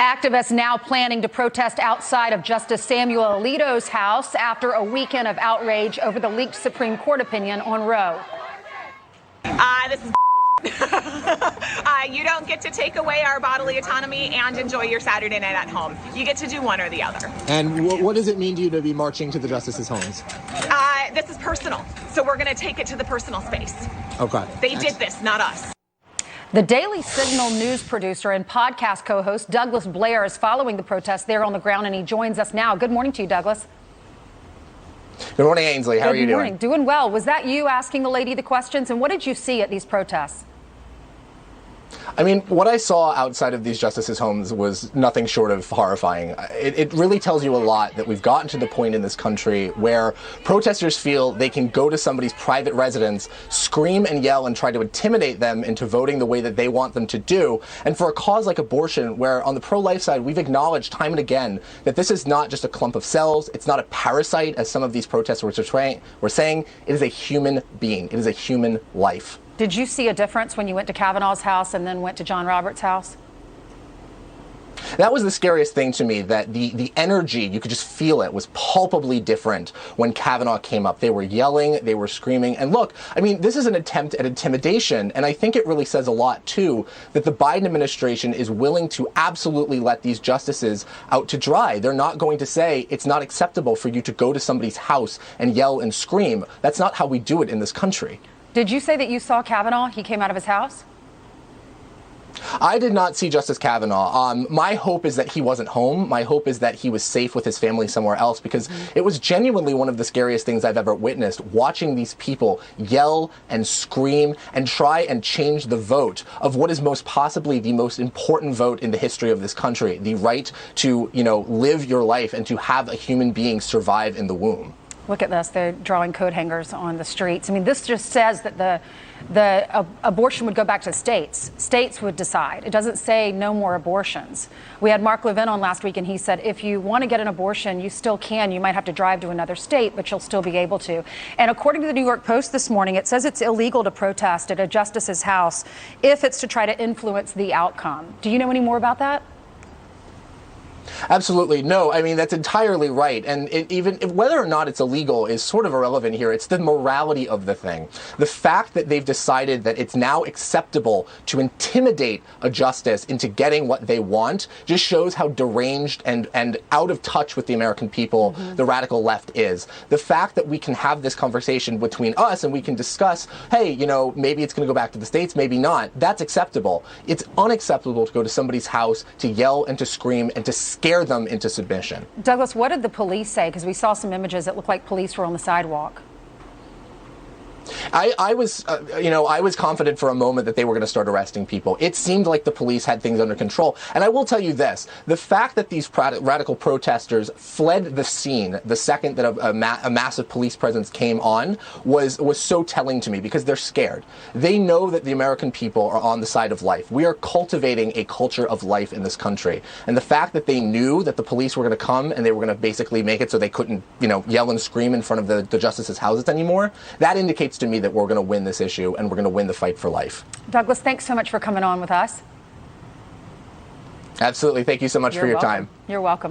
Activists now planning to protest outside of Justice Samuel Alito's house after a weekend of outrage over the leaked Supreme Court opinion on Roe. This is you don't get to take away our bodily autonomy and enjoy your Saturday night at home. You get to do one or the other. And what does it mean to you to be marching to the justices' homes? This is personal, so we're going to take it to the personal space. Okay. They did this, not us. The Daily Signal news producer and podcast co-host Douglas Blair is following the protests there on the ground, and he joins us now. Good morning to you, Douglas. Good morning, Ainsley. How are you doing? Good morning. Doing well. Was that you asking the lady the questions, and what did you see at these protests? I mean, what I saw outside of these justices' homes was nothing short of horrifying. It really tells you a lot that we've gotten to the point in this country where protesters feel they can go to somebody's private residence, scream and yell and try to intimidate them into voting the way that they want them to do. And for a cause like abortion, where on the pro-life side, we've acknowledged time and again that this is not just a clump of cells, it's not a parasite, as some of these protesters were saying, it is a human being, it is a human life. Did you see a difference when you went to Kavanaugh's house and then went to John Roberts' house? That was the scariest thing to me, that the energy, you could just feel it, was palpably different when Kavanaugh came up. They were yelling, they were screaming. And look, I mean, this is an attempt at intimidation. And I think it really says a lot, too, that the Biden administration is willing to absolutely let these justices out to dry. They're not going to say it's not acceptable for you to go to somebody's house and yell and scream. That's not how we do it in this country. Did you say that you saw Kavanaugh? He came out of his house? I did not see Justice Kavanaugh. My hope is that he wasn't home. My hope is that he was safe with his family somewhere else, because it was genuinely one of the scariest things I've ever witnessed, watching these people yell and scream and try and change the vote of what is most possibly the most important vote in the history of this country, the right to, live your life and to have a human being survive in the womb. Look at this. They're drawing coat hangers on the streets. I mean, this just says that the abortion would go back to states. States would decide. It doesn't say no more abortions. We had Mark Levin on last week, and he said if you want to get an abortion, you still can. You might have to drive to another state, but you'll still be able to. And according to the New York Post this morning, it says it's illegal to protest at a justice's house if it's to try to influence the outcome. Do you know any more about that? Absolutely. No, I mean, that's entirely right. And whether or not it's illegal is sort of irrelevant here. It's the morality of the thing. The fact that they've decided that it's now acceptable to intimidate a justice into getting what they want just shows how deranged and out of touch with the American people the radical left is. The fact that we can have this conversation between us and we can discuss, hey, maybe it's going to go back to the states, maybe not. That's acceptable. It's unacceptable to go to somebody's house, to yell and to scream and to scare them into submission. Douglas, what did the police say? Because we saw some images that looked like police were on the sidewalk. I was confident for a moment that they were going to start arresting people. It seemed like the police had things under control. And I will tell you this, the fact that these radical protesters fled the scene the second that a massive police presence came on was so telling to me, because they're scared. They know that the American people are on the side of life. We are cultivating a culture of life in this country. And the fact that they knew that the police were going to come and they were going to basically make it so they couldn't, yell and scream in front of the justices' houses anymore, that indicates to me that we're going to win this issue and we're going to win the fight for life. Douglas, thanks so much for coming on with us. Absolutely. Thank you so much for your time. You're welcome.